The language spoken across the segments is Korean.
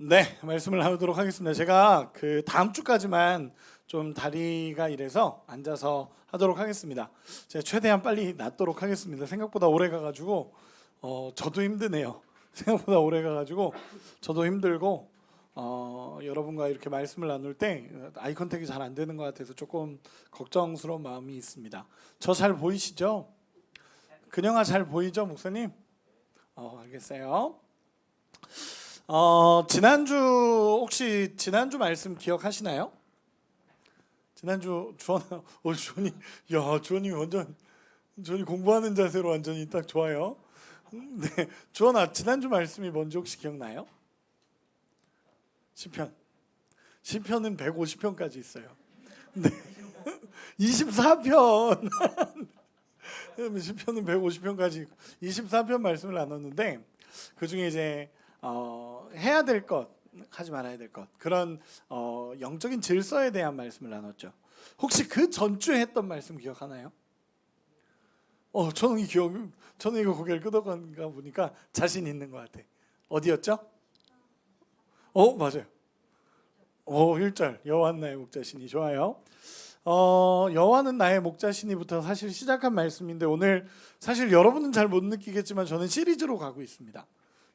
네, 말씀을 나누도록 하겠습니다. 제가 그 다음 주까지만 좀 다리가 이래서 앉아서 하도록 하겠습니다. 제가 최대한 빨리 낫도록 하겠습니다. 생각보다 오래 가가지고 저도 힘드네요. 생각보다 오래 가가지고 저도 힘들고 여러분과 이렇게 말씀을 나눌 때 아이 컨택이 잘 안 되는 것 같아서 조금 걱정스러운 마음이 있습니다. 저 잘 보이시죠? 근영아 잘 보이죠, 목사님? 알겠어요. 지난주 혹시 지난주 말씀 기억하시나요? 지난주 주원이 완전 주원이 공부하는 자세로 완전히 딱 좋아요. 네, 주원아 지난주 말씀이 뭔지 혹시 기억나요? 시편은 150편까지 있어요. 네, 24편. 시편은 150편까지 24편 말씀을 나눴는데 그 중에 이제 해야 될 것, 하지 말아야 될 것, 그런 영적인 질서에 대한 말씀을 나눴죠. 혹시 그 전주에 했던 말씀 기억하나요? 저는 이거 고개를 끄덕한가 보니까 자신 있는 것 같아. 어디였죠? 맞아요. 1절 여호와는 나의 목자시니. 좋아요. 여호와는 나의 목자시니부터 사실 시작한 말씀인데 오늘 사실 여러분은 잘 못 느끼겠지만 저는 시리즈로 가고 있습니다.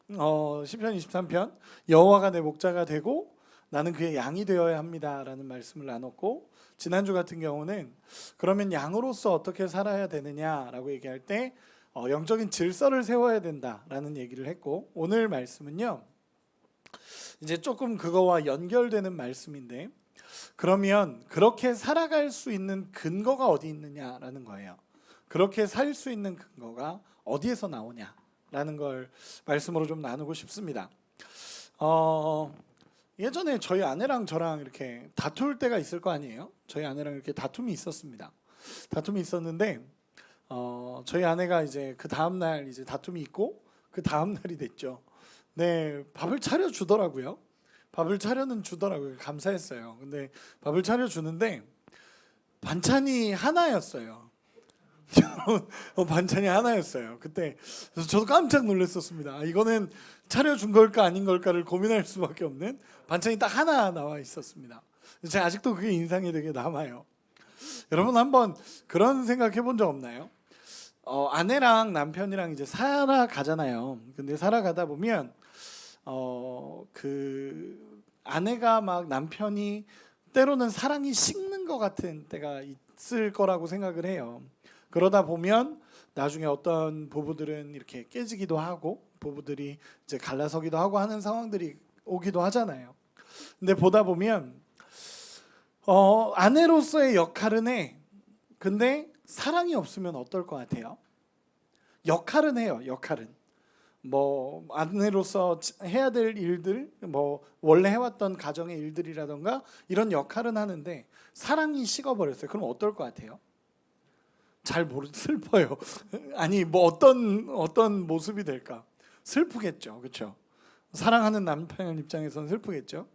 시편 23편 여호와가 내 목자가 되고 나는 그의 양이 되어야 합니다라는 말씀을 나눴고, 지난주 같은 경우는 그러면 양으로서 어떻게 살아야 되느냐라고 얘기할 때 영적인 질서를 세워야 된다라는 얘기를 했고, 오늘 말씀은요 이제 조금 그거와 연결되는 말씀인데, 그러면 그렇게 살아갈 수 있는 근거가 어디 있느냐라는 거예요. 그렇게 살 수 있는 근거가 어디에서 나오냐 라는 걸 말씀으로 좀 나누고 싶습니다. 예전에 저희 아내랑 저랑 이렇게 다툴 때가 있을 거 아니에요. 저희 아내랑 이렇게 다툼이 있었습니다. 다툼이 있었는데 저희 아내가 이제 그 다음 날 이제 다툼이 있고 그 다음 날이 됐죠. 네, 밥을 차려 주더라고요. 밥을 차려는 주더라고요. 감사했어요. 근데 밥을 차려 주는데 반찬이 하나였어요. 반찬이 하나였어요. 그때 그래서 저도 깜짝 놀랐었습니다. 이거는 차려준 걸까 아닌 걸까를 고민할 수밖에 없는 반찬이 딱 하나 나와 있었습니다. 제가 아직도 그게 인상이 되게 남아요. 여러분 한번 그런 생각 해본 적 없나요? 아내랑 남편이랑 이제 살아가잖아요. 근데 살아가다 보면 그 아내가 막 남편이 때로는 사랑이 식는 것 같은 때가 있을 거라고 생각을 해요. 그러다 보면 나중에 어떤 부부들은 이렇게 깨지기도 하고 부부들이 이제 갈라서기도 하고 하는 상황들이 오기도 하잖아요. 근데 보다 보면 아내로서의 역할은 해. 근데 사랑이 없으면 어떨 것 같아요? 역할은 해요. 역할은. 뭐 아내로서 해야 될 일들, 뭐 원래 해왔던 가정의 일들이라던가 이런 역할은 하는데 사랑이 식어버렸어요. 그럼 어떨 것 같아요? 슬퍼요. 아니 뭐 어떤 모습이 될까? 슬프겠죠, 그렇죠? 사랑하는 남편 입장에서는 슬프겠죠.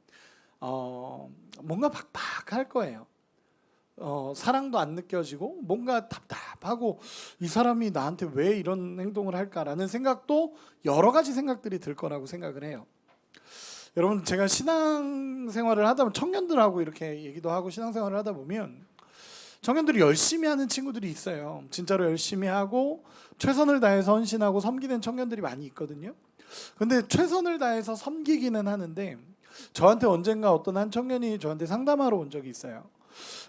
뭔가 팍팍할 거예요. 사랑도 안 느껴지고 뭔가 답답하고 이 사람이 나한테 왜 이런 행동을 할까라는 생각도 여러 가지 생각들이 들 거라고 생각을 해요. 여러분 제가 신앙생활을 하다 보면 청년들하고 이렇게 얘기도 하고 신앙생활을 하다 보면 청년들이 열심히 하는 친구들이 있어요. 진짜로 열심히 하고 최선을 다해서 헌신하고 섬기는 청년들이 많이 있거든요. 근데 최선을 다해서 섬기기는 하는데 저한테 언젠가 어떤 한 청년이 저한테 상담하러 온 적이 있어요.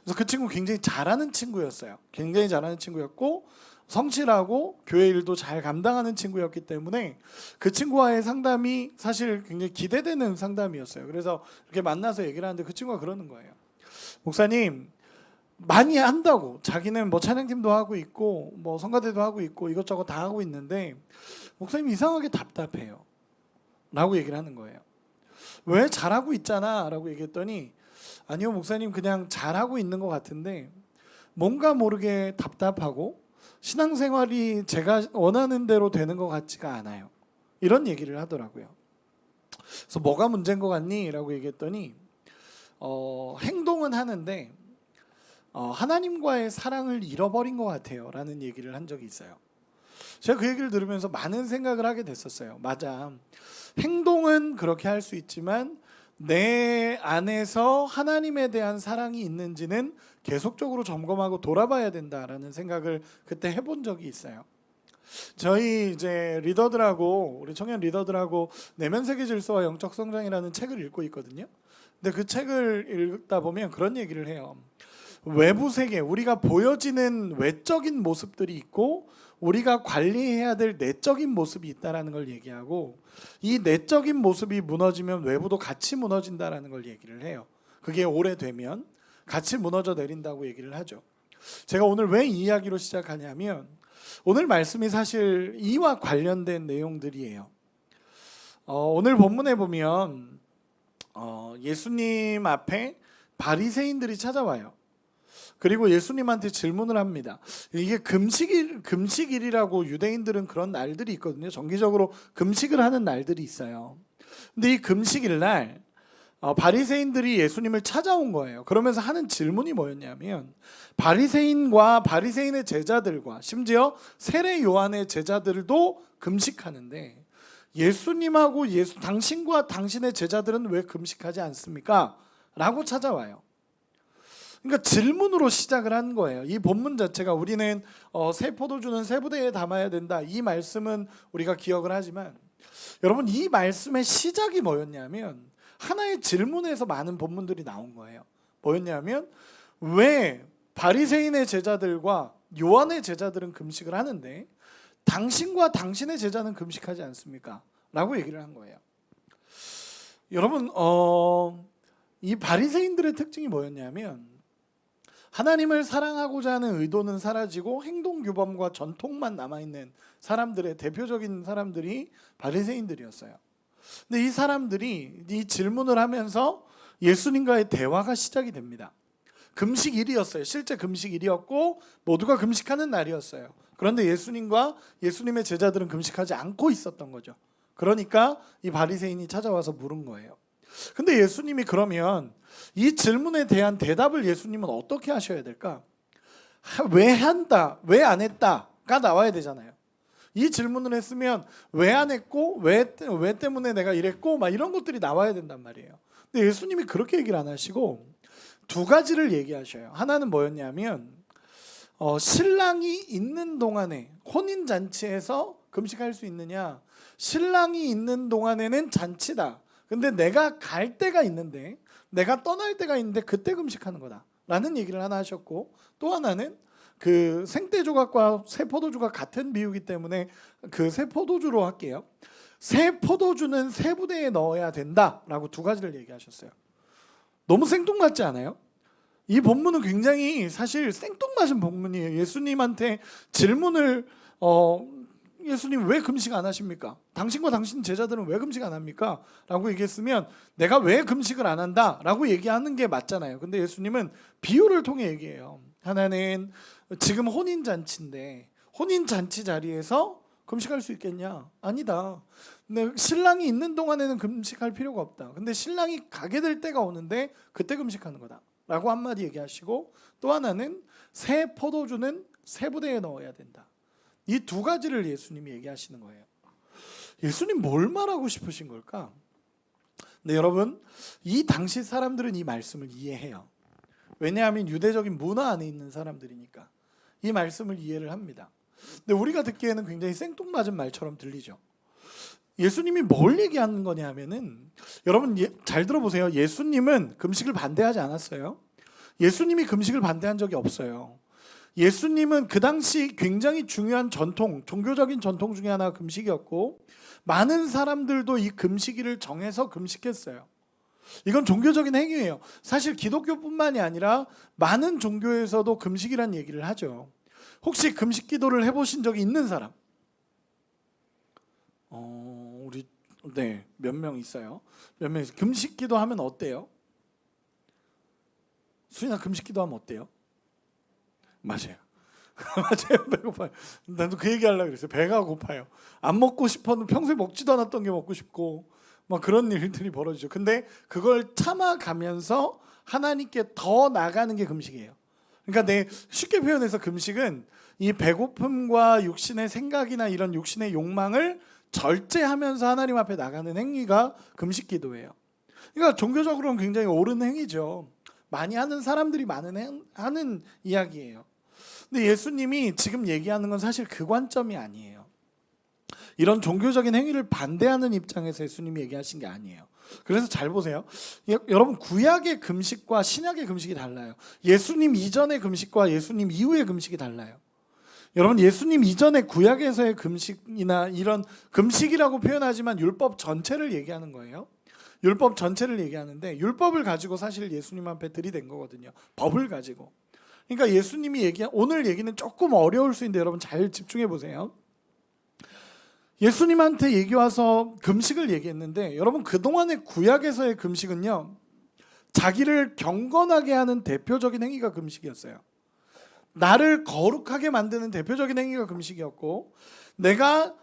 그래서 그 친구 굉장히 잘하는 친구였어요. 굉장히 잘하는 친구였고 성실하고 교회 일도 잘 감당하는 친구였기 때문에 그 친구와의 상담이 사실 굉장히 기대되는 상담이었어요. 그래서 이렇게 만나서 얘기를 하는데 그 친구가 그러는 거예요. 목사님, 많이 한다고, 자기는 뭐 찬양팀도 하고 있고 뭐 성가대도 하고 있고 이것저것 다 하고 있는데 목사님 이상하게 답답해요 라고 얘기를 하는 거예요. 왜? 잘하고 있잖아 라고 얘기했더니 아니요 목사님, 그냥 잘하고 있는 것 같은데 뭔가 모르게 답답하고 신앙생활이 제가 원하는 대로 되는 것 같지가 않아요, 이런 얘기를 하더라고요. 그래서 뭐가 문제인 것 같니? 라고 얘기했더니 행동은 하는데 하나님과의 사랑을 잃어버린 것 같아요 라는 얘기를 한 적이 있어요. 제가 그 얘기를 들으면서 많은 생각을 하게 됐었어요. 맞아. 행동은 그렇게 할 수 있지만 내 안에서 하나님에 대한 사랑이 있는지는 계속적으로 점검하고 돌아봐야 된다라는 생각을 그때 해본 적이 있어요. 저희 이제 리더들하고 우리 청년 리더들하고 내면 세계 질서와 영적 성장이라는 책을 읽고 있거든요. 근데 그 책을 읽다 보면 그런 얘기를 해요. 외부 세계, 우리가 보여지는 외적인 모습들이 있고 우리가 관리해야 될 내적인 모습이 있다라는 걸 얘기하고, 이 내적인 모습이 무너지면 외부도 같이 무너진다라는 걸 얘기를 해요. 그게 오래되면 같이 무너져 내린다고 얘기를 하죠. 제가 오늘 왜 이 이야기로 시작하냐면 오늘 말씀이 사실 이와 관련된 내용들이에요. 오늘 본문에 보면 예수님 앞에 바리새인들이 찾아와요. 그리고 예수님한테 질문을 합니다. 이게 금식일이라고 유대인들은 그런 날들이 있거든요. 정기적으로 금식을 하는 날들이 있어요. 근데 이 금식일 날 바리새인들이 예수님을 찾아온 거예요. 그러면서 하는 질문이 뭐였냐면, 바리새인과 바리새인의 제자들과 심지어 세례 요한의 제자들도 금식하는데 예수님하고 당신과 당신의 제자들은 왜 금식하지 않습니까? 라고 찾아와요. 그러니까 질문으로 시작을 한 거예요. 이 본문 자체가 우리는 새 포도주는 새 부대에 담아야 된다, 이 말씀은 우리가 기억을 하지만, 여러분 이 말씀의 시작이 뭐였냐면 하나의 질문에서 많은 본문들이 나온 거예요. 뭐였냐면, 왜 바리새인의 제자들과 요한의 제자들은 금식을 하는데 당신과 당신의 제자는 금식하지 않습니까? 라고 얘기를 한 거예요. 여러분 이 바리새인들의 특징이 뭐였냐면, 하나님을 사랑하고자 하는 의도는 사라지고 행동 규범과 전통만 남아있는 사람들의 대표적인 사람들이 바리새인들이었어요. 근데 이 사람들이 이 질문을 하면서 예수님과의 대화가 시작이 됩니다. 금식일이었어요. 실제 금식일이었고 모두가 금식하는 날이었어요. 그런데 예수님과 예수님의 제자들은 금식하지 않고 있었던 거죠. 그러니까 이 바리새인이 찾아와서 물은 거예요. 근데 예수님이 그러면 이 질문에 대한 대답을 예수님은 어떻게 하셔야 될까? 왜 한다, 왜 안 했다가 나와야 되잖아요. 이 질문을 했으면 왜 안 했고 왜 때문에 내가 이랬고 막 이런 것들이 나와야 된단 말이에요. 근데 예수님이 그렇게 얘기를 안 하시고 두 가지를 얘기하셔요. 하나는 뭐였냐면 신랑이 있는 동안에, 혼인잔치에서 금식할 수 있느냐, 신랑이 있는 동안에는 잔치다, 근데 내가 갈 때가 있는데, 내가 떠날 때가 있는데 그때 금식하는 거다 라는 얘기를 하나 하셨고, 또 하나는 그 생떼 조각과 새 포도주가 같은 비유이기 때문에 그 새 포도주로 할게요. 새 포도주는 새 부대에 넣어야 된다라고 두 가지를 얘기하셨어요. 너무 생뚱맞지 않아요? 이 본문은 굉장히 사실 생뚱맞은 본문이에요. 예수님한테 질문을 예수님 왜 금식 안 하십니까? 당신과 당신 제자들은 왜 금식 안 합니까? 라고 얘기했으면 내가 왜 금식을 안 한다 라고 얘기하는 게 맞잖아요. 근데 예수님은 비유를 통해 얘기해요. 하나는 지금 혼인잔치인데 혼인잔치 자리에서 금식할 수 있겠냐? 아니다. 근데 신랑이 있는 동안에는 금식할 필요가 없다. 근데 신랑이 가게 될 때가 오는데 그때 금식하는 거다 라고 한마디 얘기하시고, 또 하나는 새 포도주는 새 부대에 넣어야 된다. 이 두 가지를 예수님이 얘기하시는 거예요. 예수님 뭘 말하고 싶으신 걸까? 근데 여러분, 이 당시 사람들은 이 말씀을 이해해요. 왜냐하면 유대적인 문화 안에 있는 사람들이니까 이 말씀을 이해를 합니다. 근데 우리가 듣기에는 굉장히 생뚱맞은 말처럼 들리죠. 예수님이 뭘 얘기하는 거냐면은, 여러분 잘 들어보세요. 예수님은 금식을 반대하지 않았어요. 예수님이 금식을 반대한 적이 없어요. 예수님은 그 당시 굉장히 중요한 전통, 종교적인 전통 중에 하나가 금식이었고, 많은 사람들도 이 금식일을 정해서 금식했어요. 이건 종교적인 행위예요. 사실 기독교뿐만이 아니라 많은 종교에서도 금식이란 얘기를 하죠. 혹시 금식 기도를 해보신 적이 있는 사람? 우리 몇 명 있어요. 몇 명 있어요. 금식 기도하면 어때요? 수인아, 금식 기도하면 어때요? 맞아요. 맞아요. 배고파요. 나도 그 얘기 하려고 그랬어요. 배가 고파요. 안 먹고 싶었는데 평소에 먹지도 않았던 게 먹고 싶고 막 그런 일들이 벌어지죠. 근데 그걸 참아가면서 하나님께 더 나가는 게 금식이에요. 그러니까 쉽게 표현해서 금식은 이 배고픔과 육신의 생각이나 이런 육신의 욕망을 절제하면서 하나님 앞에 나가는 행위가 금식 기도예요. 그러니까 종교적으로는 굉장히 옳은 행위죠. 많이 하는 사람들이 하는 이야기예요. 근데 예수님이 지금 얘기하는 건 사실 그 관점이 아니에요. 이런 종교적인 행위를 반대하는 입장에서 예수님이 얘기하신 게 아니에요. 그래서 잘 보세요. 여러분, 구약의 금식과 신약의 금식이 달라요. 예수님 이전의 금식과 예수님 이후의 금식이 달라요. 여러분, 예수님 이전의 구약에서의 금식이나 이런 금식이라고 표현하지만 율법 전체를 얘기하는 거예요. 율법 전체를 얘기하는데 율법을 가지고 사실 예수님 앞에 들이댄 거거든요. 법을 가지고. 그러니까 예수님이 오늘 얘기는 조금 어려울 수 있는데 여러분 잘 집중해 보세요. 예수님한테 얘기 와서 금식을 얘기했는데 여러분, 그동안의 구약에서의 금식은요, 자기를 경건하게 하는 대표적인 행위가 금식이었어요. 나를 거룩하게 만드는 대표적인 행위가 금식이었고, 내가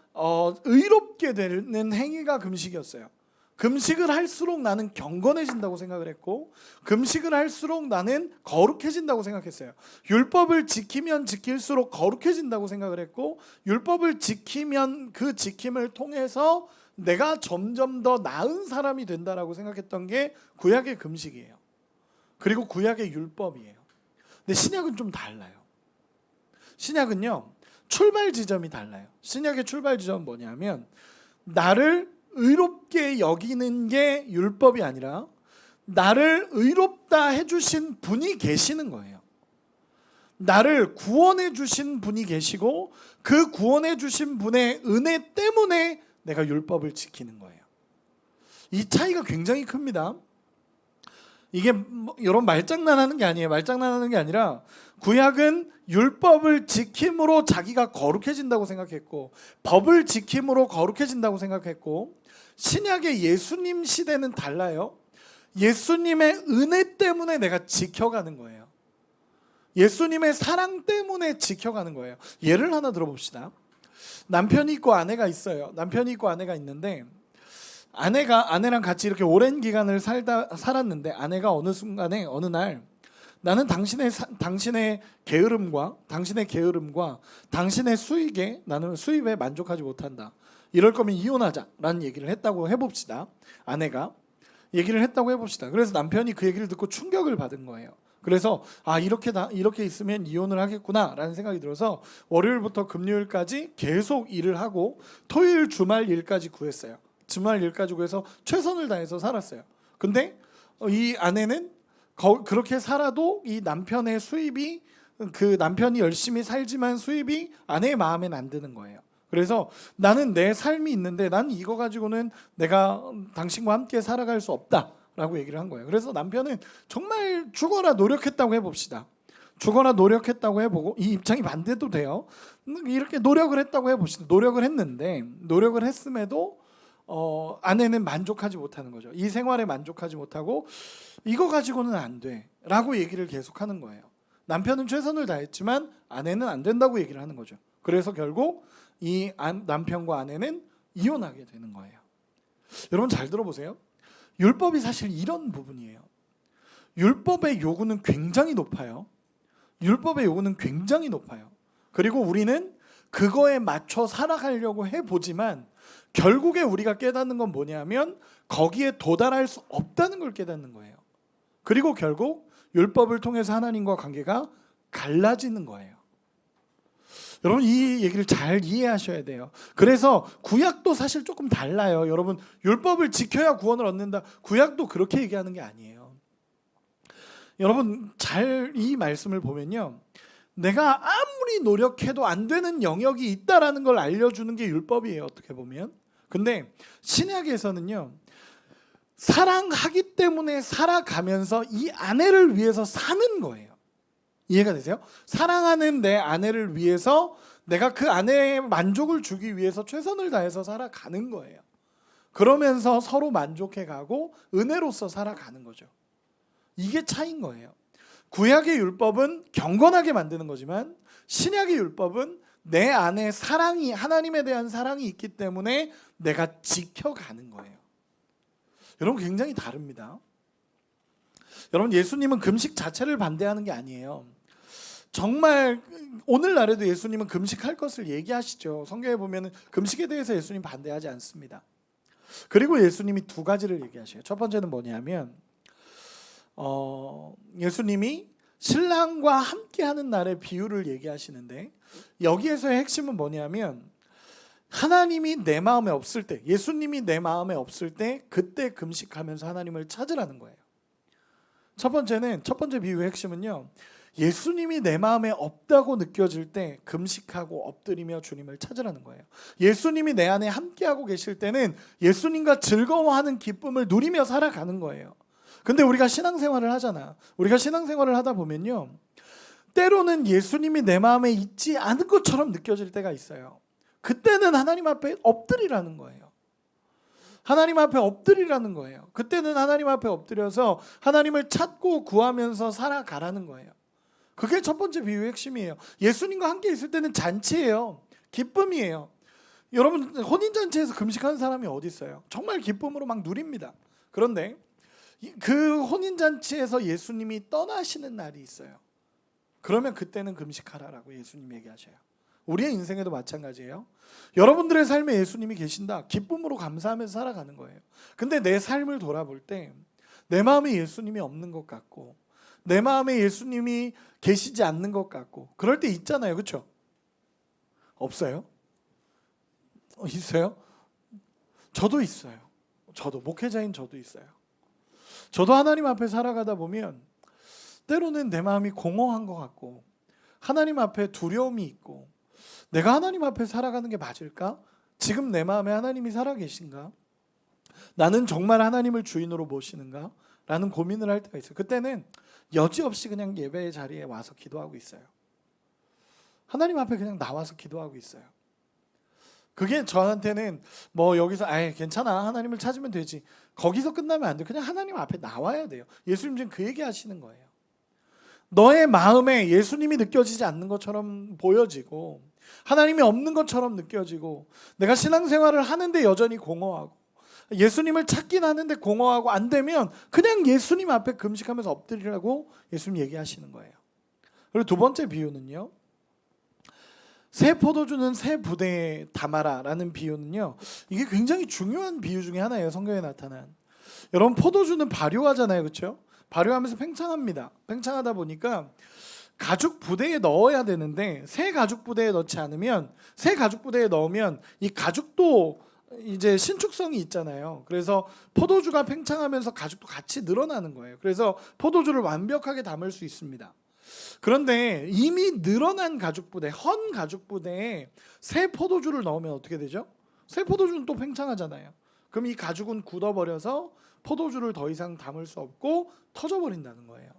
의롭게 되는 행위가 금식이었어요. 금식을 할수록 나는 경건해진다고 생각을 했고, 금식을 할수록 나는 거룩해진다고 생각했어요. 율법을 지키면 지킬수록 거룩해진다고 생각을 했고, 율법을 지키면 그 지킴을 통해서 내가 점점 더 나은 사람이 된다라고 생각했던 게 구약의 금식이에요. 그리고 구약의 율법이에요. 근데 신약은 좀 달라요. 신약은요, 출발 지점이 달라요. 신약의 출발 지점은 뭐냐면, 나를 의롭게 여기는 게 율법이 아니라 나를 의롭다 해주신 분이 계시는 거예요. 나를 구원해 주신 분이 계시고 그 구원해 주신 분의 은혜 때문에 내가 율법을 지키는 거예요. 이 차이가 굉장히 큽니다. 이게 여러분 말장난하는 게 아니에요. 말장난하는 게 아니라 구약은 율법을 지킴으로 자기가 거룩해진다고 생각했고, 법을 지킴으로 거룩해진다고 생각했고, 신약의 예수님 시대는 달라요. 예수님의 은혜 때문에 내가 지켜가는 거예요. 예수님의 사랑 때문에 지켜가는 거예요. 예를 하나 들어봅시다. 남편이 있고 아내가 있어요. 남편이 있고 아내가 있는데, 아내랑 같이 이렇게 오랜 기간을 살았는데, 아내가 어느 순간에 어느 날 나는 당신의 게으름과 당신의 수입에 만족하지 못한다. 이럴 거면 이혼하자라는 얘기를 했다고 해봅시다. 아내가 얘기를 했다고 해봅시다. 그래서 남편이 그 얘기를 듣고 충격을 받은 거예요. 그래서 이렇게 있으면 이혼을 하겠구나라는 생각이 들어서 월요일부터 금요일까지 계속 일을 하고 토요일 주말 일까지 구했어요. 주말 일까지 구해서 최선을 다해서 살았어요. 근데 이 아내는 그렇게 살아도 이 남편의 수입이, 그 남편이 열심히 살지만 수입이 아내의 마음엔 안 드는 거예요. 그래서 나는 내 삶이 있는데 난 이거 가지고는 내가 당신과 함께 살아갈 수 없다라고 얘기를 한 거예요. 그래서 남편은 정말 죽어라 노력했다고 해봅시다. 죽어라 노력했다고 해보고, 이 입장이 반대도 돼요. 이렇게 노력을 했다고 해봅시다. 노력을 했음에도 아내는 만족하지 못하는 거죠. 이 생활에 만족하지 못하고 이거 가지고는 안 돼 라고 얘기를 계속하는 거예요. 남편은 최선을 다했지만 아내는 안 된다고 얘기를 하는 거죠. 그래서 결국 이 남편과 아내는 이혼하게 되는 거예요. 여러분 잘 들어보세요. 율법이 사실 이런 부분이에요. 율법의 요구는 굉장히 높아요. 그리고 우리는 그거에 맞춰 살아가려고 해보지만 결국에 우리가 깨닫는 건 뭐냐면 거기에 도달할 수 없다는 걸 깨닫는 거예요. 그리고 결국 율법을 통해서 하나님과 관계가 갈라지는 거예요. 여러분 이 얘기를 잘 이해하셔야 돼요. 그래서 구약도 사실 조금 달라요. 여러분, 율법을 지켜야 구원을 얻는다, 구약도 그렇게 얘기하는 게 아니에요. 여러분 잘 이 말씀을 보면요, 내가 아무리 노력해도 안 되는 영역이 있다라는 걸 알려주는 게 율법이에요, 어떻게 보면. 근데 신약에서는요, 사랑하기 때문에 살아가면서 이 아내를 위해서 사는 거예요. 이해가 되세요? 사랑하는 내 아내를 위해서 내가 그 아내의 만족을 주기 위해서 최선을 다해서 살아가는 거예요. 그러면서 서로 만족해가고 은혜로서 살아가는 거죠. 이게 차이인 거예요. 구약의 율법은 경건하게 만드는 거지만 신약의 율법은 내 안에 사랑이, 하나님에 대한 사랑이 있기 때문에 내가 지켜가는 거예요. 여러분 굉장히 다릅니다. 여러분 예수님은 금식 자체를 반대하는 게 아니에요. 정말 오늘날에도 예수님은 금식할 것을 얘기하시죠. 성경에 보면 금식에 대해서 예수님 반대하지 않습니다. 그리고 예수님이 두 가지를 얘기하셔요. 첫 번째는 뭐냐면 예수님이 신랑과 함께하는 날의 비유를 얘기하시는데, 여기에서의 핵심은 뭐냐면 하나님이 내 마음에 없을 때, 예수님이 내 마음에 없을 때 그때 금식하면서 하나님을 찾으라는 거예요. 첫 번째 비유의 핵심은요, 예수님이 내 마음에 없다고 느껴질 때 금식하고 엎드리며 주님을 찾으라는 거예요. 예수님이 내 안에 함께하고 계실 때는 예수님과 즐거워하는 기쁨을 누리며 살아가는 거예요. 근데 우리가 신앙생활을 하잖아. 우리가 신앙생활을 하다 보면요, 때로는 예수님이 내 마음에 있지 않은 것처럼 느껴질 때가 있어요. 그때는 하나님 앞에 엎드리라는 거예요. 하나님 앞에 엎드리라는 거예요. 그때는 하나님 앞에 엎드려서 하나님을 찾고 구하면서 살아가라는 거예요. 그게 첫 번째 비유의 핵심이에요. 예수님과 함께 있을 때는 잔치예요. 기쁨이에요. 여러분, 혼인잔치에서 금식하는 사람이 어디 있어요? 정말 기쁨으로 막 누립니다. 그런데 그 혼인잔치에서 예수님이 떠나시는 날이 있어요. 그러면 그때는 금식하라라고 예수님 얘기하셔요. 우리의 인생에도 마찬가지예요. 여러분들의 삶에 예수님이 계신다. 기쁨으로 감사하면서 살아가는 거예요. 근데 내 삶을 돌아볼 때 내 마음에 예수님이 없는 것 같고, 내 마음에 예수님이 계시지 않는 것 같고, 그럴 때 있잖아요. 그렇죠? 없어요? 있어요? 저도 있어요. 목회자인 저도 있어요. 저도 하나님 앞에 살아가다 보면 때로는 내 마음이 공허한 것 같고, 하나님 앞에 두려움이 있고, 내가 하나님 앞에 살아가는 게 맞을까? 지금 내 마음에 하나님이 살아계신가? 나는 정말 하나님을 주인으로 모시는가? 라는 고민을 할 때가 있어요. 그때는 여지없이 그냥 예배의 자리에 와서 기도하고 있어요. 하나님 앞에 그냥 나와서 기도하고 있어요. 그게 저한테는 뭐 여기서 괜찮아, 하나님을 찾으면 되지, 거기서 끝나면 안 돼요. 그냥 하나님 앞에 나와야 돼요. 예수님 지금 그 얘기 하시는 거예요. 너의 마음에 예수님이 느껴지지 않는 것처럼 보여지고, 하나님이 없는 것처럼 느껴지고, 내가 신앙생활을 하는데 여전히 공허하고, 예수님을 찾긴 하는데 공허하고 안 되면 그냥 예수님 앞에 금식하면서 엎드리라고 예수님 얘기하시는 거예요. 그리고 두 번째 비유는요, 새 포도주는 새 부대에 담아라 라는 비유는요, 이게 굉장히 중요한 비유 중에 하나예요. 성경에 나타난. 여러분, 포도주는 발효하잖아요. 그렇죠? 발효하면서 팽창합니다. 팽창하다 보니까 가죽 부대에 넣어야 되는데, 새 가죽 부대에 넣지 않으면, 새 가죽 부대에 넣으면 이 가죽도 이제 신축성이 있잖아요. 그래서 포도주가 팽창하면서 가죽도 같이 늘어나는 거예요. 그래서 포도주를 완벽하게 담을 수 있습니다. 그런데 이미 늘어난 가죽 부대, 헌 가죽 부대에 새 포도주를 넣으면 어떻게 되죠? 새 포도주는 또 팽창하잖아요. 그럼 이 가죽은 굳어버려서 포도주를 더 이상 담을 수 없고 터져버린다는 거예요.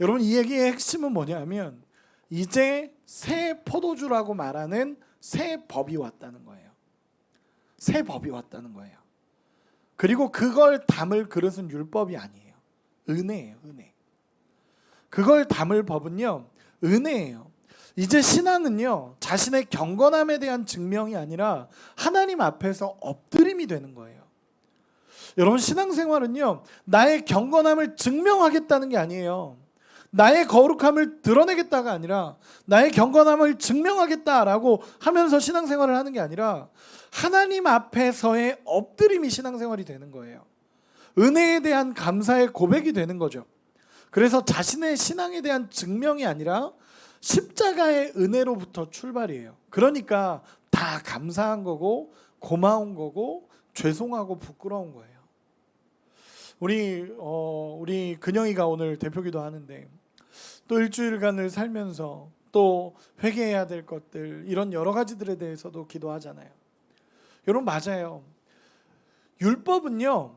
여러분, 이 얘기의 핵심은 뭐냐면 이제 새 포도주라고 말하는 새 법이 왔다는 거예요. 새 법이 왔다는 거예요. 그리고 그걸 담을 그릇은 율법이 아니에요. 은혜예요. 은혜. 그걸 담을 법은요, 은혜예요. 이제 신앙은요, 자신의 경건함에 대한 증명이 아니라 하나님 앞에서 엎드림이 되는 거예요. 여러분, 신앙생활은요, 나의 경건함을 증명하겠다는 게 아니에요. 나의 거룩함을 드러내겠다가 아니라 나의 경건함을 증명하겠다라고 하면서 신앙생활을 하는 게 아니라 하나님 앞에서의 엎드림이 신앙생활이 되는 거예요. 은혜에 대한 감사의 고백이 되는 거죠. 그래서 자신의 신앙에 대한 증명이 아니라 십자가의 은혜로부터 출발이에요. 그러니까 다 감사한 거고 고마운 거고 죄송하고 부끄러운 거예요. 우리 근영이가 오늘 대표기도 하는데, 또 일주일간을 살면서 또 회개해야 될 것들, 이런 여러 가지들에 대해서도 기도하잖아요. 여러분, 맞아요. 율법은요,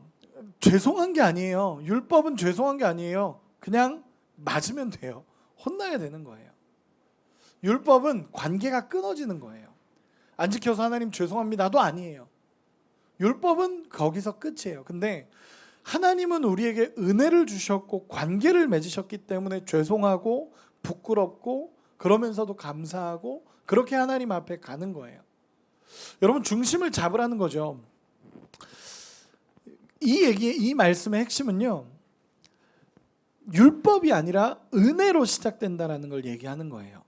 죄송한 게 아니에요. 율법은 죄송한 게 아니에요. 그냥 맞으면 돼요. 혼나야 되는 거예요. 율법은 관계가 끊어지는 거예요. 안 지켜서 하나님 죄송합니다도 아니에요. 율법은 거기서 끝이에요. 근데 하나님은 우리에게 은혜를 주셨고 관계를 맺으셨기 때문에 죄송하고 부끄럽고 그러면서도 감사하고 그렇게 하나님 앞에 가는 거예요. 여러분, 중심을 잡으라는 거죠. 이 말씀의 핵심은요, 율법이 아니라 은혜로 시작된다라는 걸 얘기하는 거예요.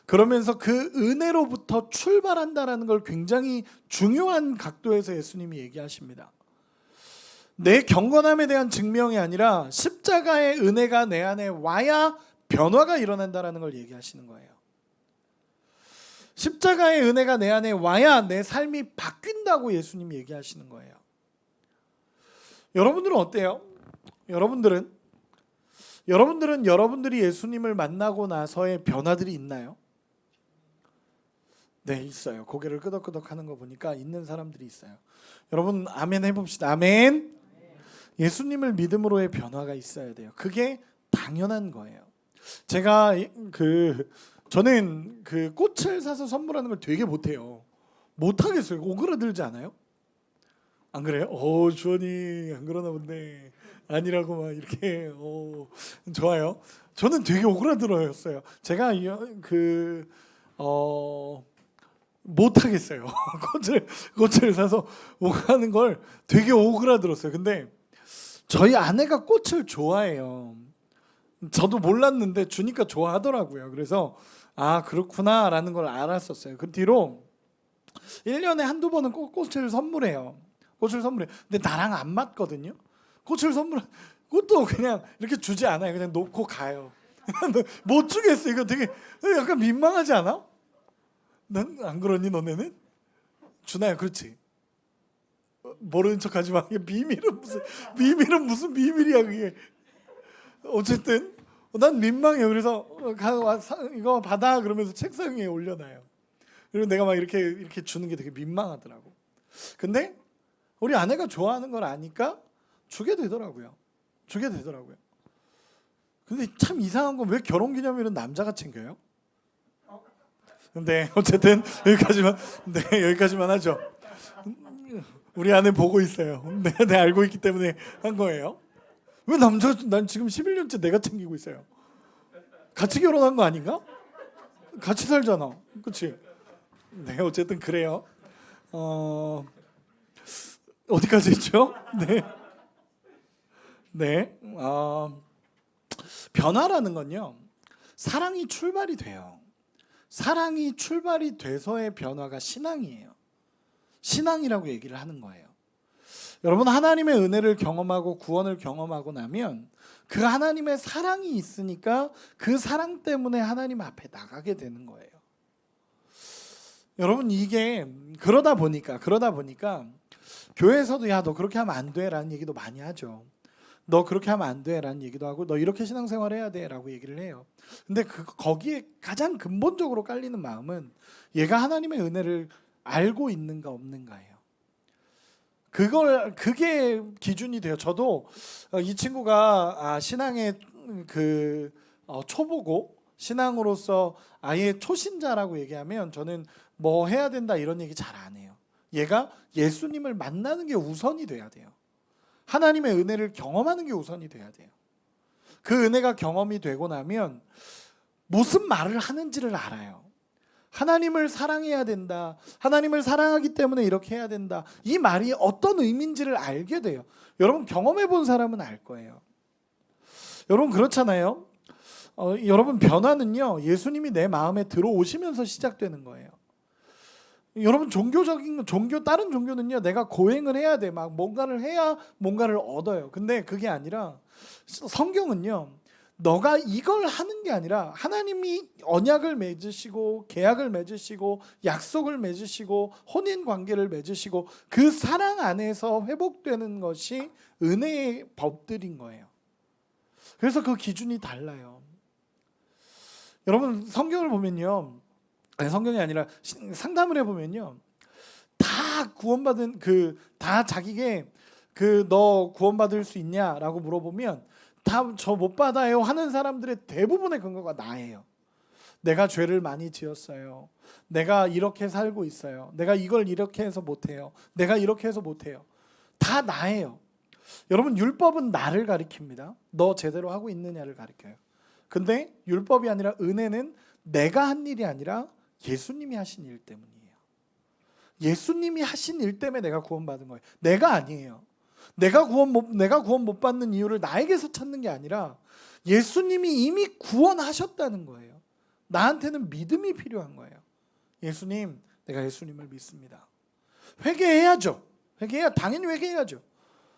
그러면서 그 은혜로부터 출발한다라는 걸 굉장히 중요한 각도에서 예수님이 얘기하십니다. 내 경건함에 대한 증명이 아니라 십자가의 은혜가 내 안에 와야 변화가 일어난다라는 걸 얘기하시는 거예요. 십자가의 은혜가 내 안에 와야 내 삶이 바뀐다고 예수님이 얘기하시는 거예요. 여러분들은 어때요? 여러분들은 여러분들이 예수님을 만나고 나서의 변화들이 있나요? 네, 있어요. 고개를 끄덕끄덕 하는 거 보니까 있는 사람들이 있어요. 여러분 아멘 해봅시다. 아멘. 예수님을 믿음으로의 변화가 있어야 돼요. 그게 당연한 거예요. 제가 저는 그 꽃을 사서 선물하는 걸 되게 못해요. 못하겠어요. 오그라들지 않아요? 안 그래요? 주원이 안 그러나 본데 아니라고 막 이렇게 좋아요. 저는 되게 오그라들었어요. 제가 못하겠어요. 꽃을 사서 오가는 걸 되게 오그라들었어요. 근데 저희 아내가 꽃을 좋아해요. 저도 몰랐는데 주니까 좋아하더라고요. 그래서 그렇구나라는 걸 알았었어요. 그 뒤로 1년에 한두 번은 꽃을 선물해요. 근데 나랑 안 맞거든요. 꽃도 그냥 이렇게 주지 않아요. 그냥 놓고 가요. 못 주겠어. 이거 되게 약간 민망하지 않아? 난 안 그러니 너네는? 주나요? 그렇지. 모르는 척하지 마. 비밀은 무슨 비밀이야 그게. 어쨌든 난 민망해요. 그래서 이거 받아 그러면서 책상 위에 올려놔요. 그리고 내가 막 이렇게 주는 게 되게 민망하더라고. 근데 우리 아내가 좋아하는 걸 아니까 주게 되더라고요. 근데 참 이상한 건 왜 결혼기념일은 남자가 챙겨요? 근데 어쨌든 여기까지만 하죠. 우리 아내 보고 있어요. 네, 알고 있기 때문에 한 거예요. 왜 난 지금 11년째 내가 챙기고 있어요. 같이 결혼한 거 아닌가? 같이 살잖아. 그렇지? 네, 어쨌든 그래요. 어디까지 했죠? 네. 변화라는 건요. 사랑이 출발이 돼요. 사랑이 출발이 돼서의 변화가 신앙이에요. 신앙이라고 얘기를 하는 거예요. 여러분 하나님의 은혜를 경험하고 구원을 경험하고 나면 그 하나님의 사랑이 있으니까 그 사랑 때문에 하나님 앞에 나가게 되는 거예요. 여러분 이게 그러다 보니까 교회에서도 야 너 그렇게 하면 안 돼 라는 얘기도 많이 하죠. 너 그렇게 하면 안 돼 라는 얘기도 하고 너 이렇게 신앙생활 해야 돼 라고 얘기를 해요. 근데 거기에 가장 근본적으로 깔리는 마음은 얘가 하나님의 은혜를 알고 있는가 없는가예요. 그게 기준이 돼요. 저도 이 친구가 신앙의 초보고 신앙으로서 아예 초신자라고 얘기하면 저는 뭐 해야 된다 이런 얘기 잘 안 해요. 얘가 예수님을 만나는 게 우선이 돼야 돼요. 하나님의 은혜를 경험하는 게 우선이 돼야 돼요. 그 은혜가 경험이 되고 나면 무슨 말을 하는지를 알아요. 하나님을 사랑해야 된다. 하나님을 사랑하기 때문에 이렇게 해야 된다. 이 말이 어떤 의미인지를 알게 돼요. 여러분 경험해 본 사람은 알 거예요. 여러분 그렇잖아요. 여러분 변화는요. 예수님이 내 마음에 들어오시면서 시작되는 거예요. 여러분 다른 종교는요. 내가 고행을 해야 돼. 막 뭔가를 해야 뭔가를 얻어요. 근데 그게 아니라 성경은요. 너가 이걸 하는 게 아니라 하나님이 언약을 맺으시고 계약을 맺으시고 약속을 맺으시고 혼인 관계를 맺으시고 그 사랑 안에서 회복되는 것이 은혜의 법들인 거예요. 그래서 그 기준이 달라요. 여러분 성경을 보면요. 성경이 아니라 상담을 해보면요. 다 구원받은 다 자기게 너 구원받을 수 있냐라고 물어보면 다 저 못 받아요 하는 사람들의 대부분의 근거가 나예요. 내가 죄를 많이 지었어요. 내가 이렇게 살고 있어요. 내가 이걸 이렇게 해서 못해요. 내가 이렇게 해서 못해요. 다 나예요. 여러분 율법은 나를 가리킵니다. 너 제대로 하고 있느냐를 가리켜요. 근데 율법이 아니라 은혜는 내가 한 일이 아니라 예수님이 하신 일 때문이에요. 예수님이 하신 일 때문에 내가 구원받은 거예요. 내가 아니에요. 내가 구원 못 받는 이유를 나에게서 찾는 게 아니라 예수님이 이미 구원하셨다는 거예요. 나한테는 믿음이 필요한 거예요. 예수님, 내가 예수님을 믿습니다. 회개해야죠. 당연히 회개해야죠.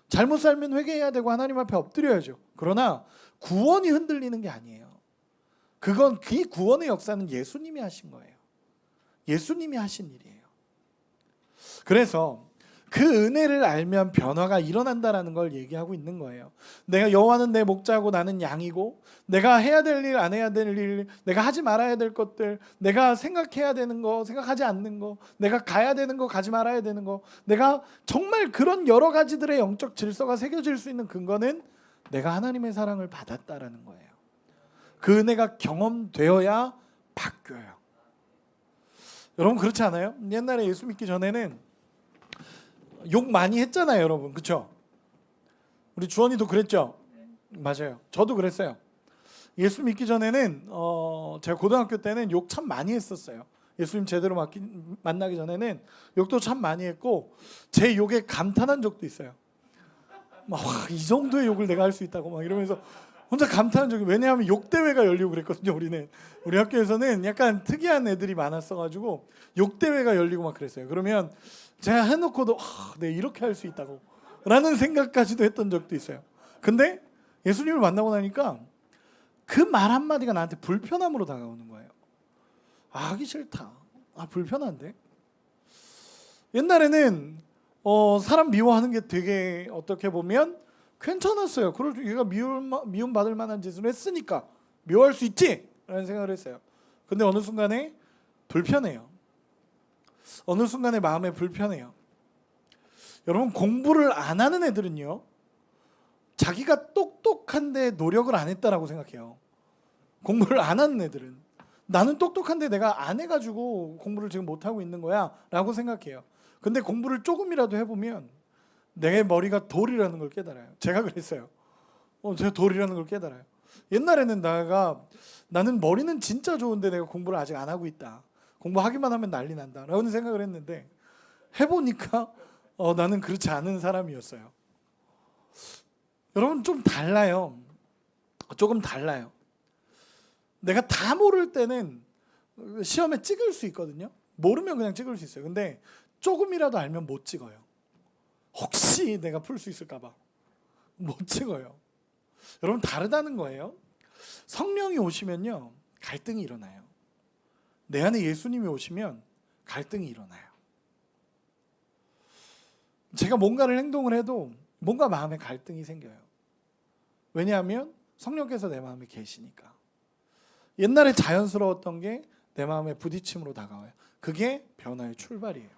잘못 살면 회개해야 되고 하나님 앞에 엎드려야죠. 그러나 구원이 흔들리는 게 아니에요. 그 구원의 역사는 예수님이 하신 거예요. 예수님이 하신 일이에요. 그래서 그 은혜를 알면 변화가 일어난다라는 걸 얘기하고 있는 거예요. 내가 여호와는 내 목자고 나는 양이고, 내가 해야 될 일, 안 해야 될 일, 내가 하지 말아야 될 것들, 내가 생각해야 되는 거, 생각하지 않는 거, 내가 가야 되는 거, 가지 말아야 되는 거, 내가 정말 그런 여러 가지들의 영적 질서가 새겨질 수 있는 근거는 내가 하나님의 사랑을 받았다라는 거예요. 그 은혜가 경험되어야 바뀌어요. 여러분 그렇지 않아요? 옛날에 예수 믿기 전에는 욕 많이 했잖아요, 여러분. 그렇죠? 우리 주원이도 그랬죠? 맞아요. 저도 그랬어요. 예수 믿기 전에는 제가 고등학교 때는 욕 참 많이 했었어요. 예수님 제대로 만나기 전에는 욕도 참 많이 했고, 제 욕에 감탄한 적도 있어요. 막 이 정도의 욕을 내가 할 수 있다고 막 이러면서 혼자 감탄한 적이, 왜냐하면 욕 대회가 열리고 그랬거든요. 우리 학교에서는 약간 특이한 애들이 많았어가지고 욕 대회가 열리고 막 그랬어요. 그러면 제가 해놓고도 네, 이렇게 할 수 있다고 라는 생각까지도 했던 적도 있어요. 근데 예수님을 만나고 나니까 그 말 한마디가 나한테 불편함으로 다가오는 거예요. 하기 싫다. 불편한데. 옛날에는 사람 미워하는 게 되게 어떻게 보면 괜찮았어요. 그럴 얘가 미움 받을 만한 짓을 했으니까 미워할 수 있지 라는 생각을 했어요. 근데 어느 순간에 불편해요. 어느 순간에 마음에 불편해요. 여러분 공부를 안 하는 애들은요, 자기가 똑똑한데 노력을 안 했다라고 생각해요. 공부를 안 하는 애들은 나는 똑똑한데 내가 안 해가지고 공부를 지금 못하고 있는 거야 라고 생각해요. 근데 공부를 조금이라도 해보면 내 머리가 돌이라는 걸 깨달아요. 제가 그랬어요. 제가 돌이라는 걸 깨달아요. 옛날에는 나는 머리는 진짜 좋은데 내가 공부를 아직 안 하고 있다, 공부하기만 하면 난리 난다 라고 생각을 했는데, 해보니까 나는 그렇지 않은 사람이었어요. 여러분 좀 달라요. 조금 달라요. 내가 다 모를 때는 시험에 찍을 수 있거든요. 모르면 그냥 찍을 수 있어요. 근데 조금이라도 알면 못 찍어요. 혹시 내가 풀 수 있을까 봐 못 찍어요. 여러분 다르다는 거예요. 성령이 오시면요, 갈등이 일어나요. 내 안에 예수님이 오시면 갈등이 일어나요. 제가 뭔가를 행동을 해도 뭔가 마음에 갈등이 생겨요. 왜냐하면 성령께서 내 마음에 계시니까. 옛날에 자연스러웠던 게 내 마음에 부딪힘으로 다가와요. 그게 변화의 출발이에요.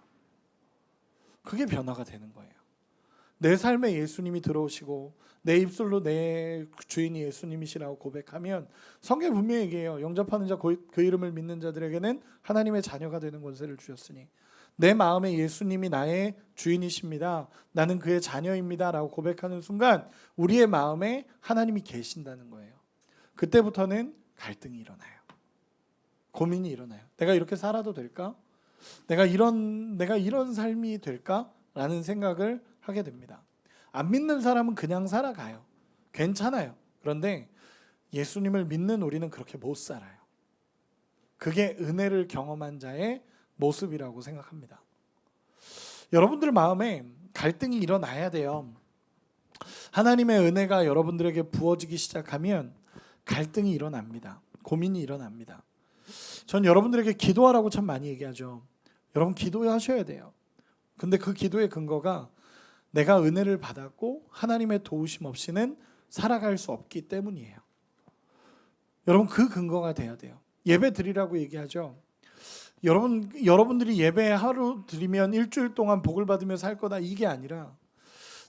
그게 변화가 되는 거예요. 내 삶에 예수님이 들어오시고 내 입술로 내 주인이 예수님이시라고 고백하면 성경에 분명히 얘기해요. 영접하는 자 그 이름을 믿는 자들에게는 하나님의 자녀가 되는 권세를 주셨으니, 내 마음에 예수님이 나의 주인이십니다, 나는 그의 자녀입니다 라고 고백하는 순간 우리의 마음에 하나님이 계신다는 거예요. 그때부터는 갈등이 일어나요. 고민이 일어나요. 내가 이렇게 살아도 될까? 내가 이런 삶이 될까? 라는 생각을 하게 됩니다. 안 믿는 사람은 그냥 살아가요. 괜찮아요. 그런데 예수님을 믿는 우리는 그렇게 못 살아요. 그게 은혜를 경험한 자의 모습이라고 생각합니다. 여러분들 마음에 갈등이 일어나야 돼요. 하나님의 은혜가 여러분들에게 부어지기 시작하면 갈등이 일어납니다. 고민이 일어납니다. 전 여러분들에게 기도하라고 참 많이 얘기하죠. 여러분 기도하셔야 돼요. 근데 그 기도의 근거가 내가 은혜를 받았고 하나님의 도우심 없이는 살아갈 수 없기 때문이에요. 여러분 그 근거가 돼야 돼요. 예배 드리라고 얘기하죠. 여러분들이 예배 하루 드리면 일주일 동안 복을 받으며 살 거다, 이게 아니라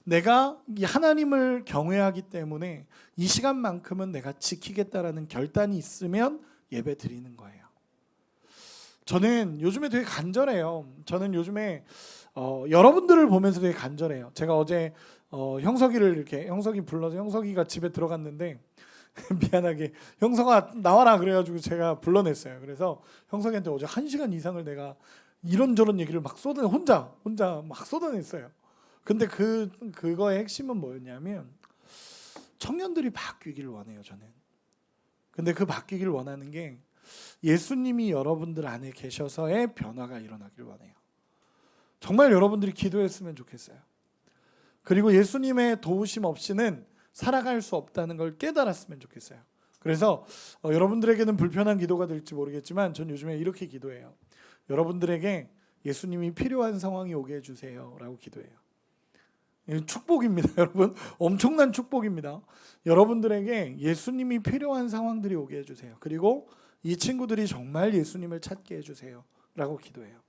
내가 하나님을 경외하기 때문에 이 시간만큼은 내가 지키겠다라는 결단이 있으면 예배 드리는 거예요. 저는 요즘에 되게 간절해요. 저는 요즘에 여러분들을 보면서 되게 간절해요. 제가 어제 형석이 불러서 형석이가 집에 들어갔는데 미안하게 형석아 나와라 그래가지고 제가 불러냈어요. 그래서 형석이한테 어제 1시간 이상을 내가 이런저런 얘기를 막 혼자 막 쏟아냈어요. 근데 그거의 핵심은 뭐였냐면 청년들이 바뀌기를 원해요, 저는. 근데 그 바뀌기를 원하는 게 예수님이 여러분들 안에 계셔서의 변화가 일어나길 원해요. 정말 여러분들이 기도했으면 좋겠어요. 그리고 예수님의 도우심 없이는 살아갈 수 없다는 걸 깨달았으면 좋겠어요. 그래서 여러분들에게는 불편한 기도가 될지 모르겠지만 전 요즘에 이렇게 기도해요. 여러분들에게 예수님이 필요한 상황이 오게 해주세요 라고 기도해요. 축복입니다. 여러분, 엄청난 축복입니다. 여러분들에게 예수님이 필요한 상황들이 오게 해주세요. 그리고 이 친구들이 정말 예수님을 찾게 해주세요 라고 기도해요.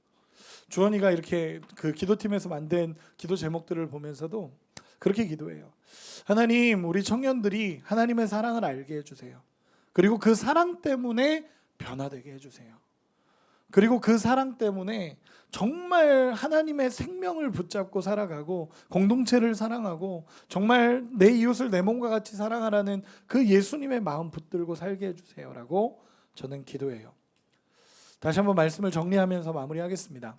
주원이가 이렇게 그 기도팀에서 만든 기도 제목들을 보면서도 그렇게 기도해요. 하나님, 우리 청년들이 하나님의 사랑을 알게 해주세요. 그리고 그 사랑 때문에 변화되게 해주세요. 그리고 그 사랑 때문에 정말 하나님의 생명을 붙잡고 살아가고 공동체를 사랑하고 정말 내 이웃을 내 몸과 같이 사랑하라는 그 예수님의 마음 붙들고 살게 해주세요라고 저는 기도해요. 다시 한번 말씀을 정리하면서 마무리하겠습니다.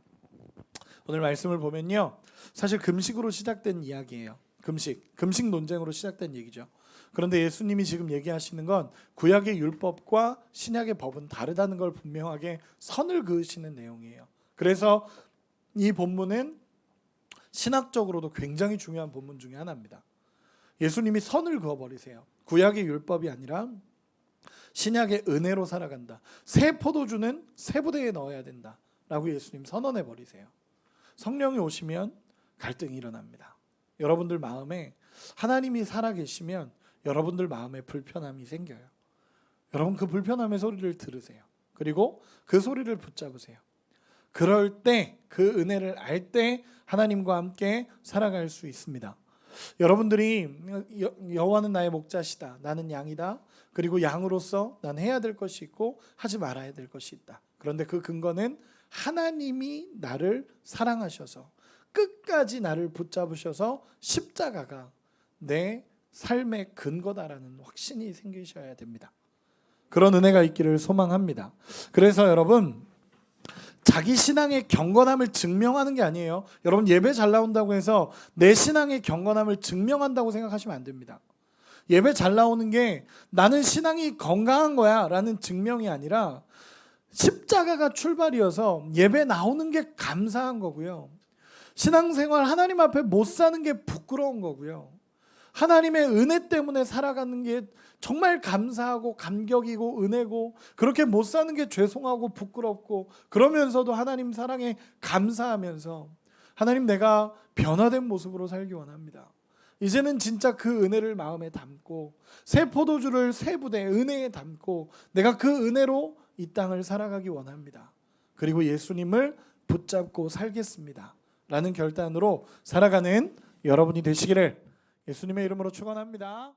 오늘 말씀을 보면요, 사실 금식으로 시작된 이야기예요. 금식 논쟁으로 시작된 얘기죠. 그런데 예수님이 지금 얘기하시는 건 구약의 율법과 신약의 법은 다르다는 걸 분명하게 선을 그으시는 내용이에요. 그래서 이 본문은 신학적으로도 굉장히 중요한 본문 중에 하나입니다. 예수님이 선을 그어버리세요. 구약의 율법이 아니라 신약의 은혜로 살아간다. 새 포도주는 새 부대에 넣어야 된다 라고 예수님 선언해 버리세요. 성령이 오시면 갈등이 일어납니다. 여러분들 마음에 하나님이 살아계시면 여러분들 마음에 불편함이 생겨요. 여러분 그 불편함의 소리를 들으세요. 그리고 그 소리를 붙잡으세요. 그럴 때 그 은혜를 알 때 하나님과 함께 살아갈 수 있습니다. 여러분들이 여호와는 나의 목자시다. 나는 양이다. 그리고 양으로서 난 해야 될 것이 있고 하지 말아야 될 것이 있다. 그런데 그 근거는 하나님이 나를 사랑하셔서 끝까지 나를 붙잡으셔서 십자가가 내 삶의 근거다라는 확신이 생기셔야 됩니다. 그런 은혜가 있기를 소망합니다. 그래서 여러분, 자기 신앙의 경건함을 증명하는 게 아니에요. 여러분, 예배 잘 나온다고 해서 내 신앙의 경건함을 증명한다고 생각하시면 안 됩니다. 예배 잘 나오는 게 나는 신앙이 건강한 거야 라는 증명이 아니라 십자가가 출발이어서 예배 나오는 게 감사한 거고요. 신앙생활 하나님 앞에 못 사는 게 부끄러운 거고요. 하나님의 은혜 때문에 살아가는 게 정말 감사하고 감격이고 은혜고, 그렇게 못 사는 게 죄송하고 부끄럽고, 그러면서도 하나님 사랑에 감사하면서 하나님, 내가 변화된 모습으로 살기 원합니다. 이제는 진짜 그 은혜를 마음에 담고 새 포도주를 새 부대 은혜에 담고 내가 그 은혜로 이 땅을 살아가기 원합니다. 그리고 예수님을 붙잡고 살겠습니다 라는 결단으로 살아가는 여러분이 되시기를 예수님의 이름으로 축원합니다.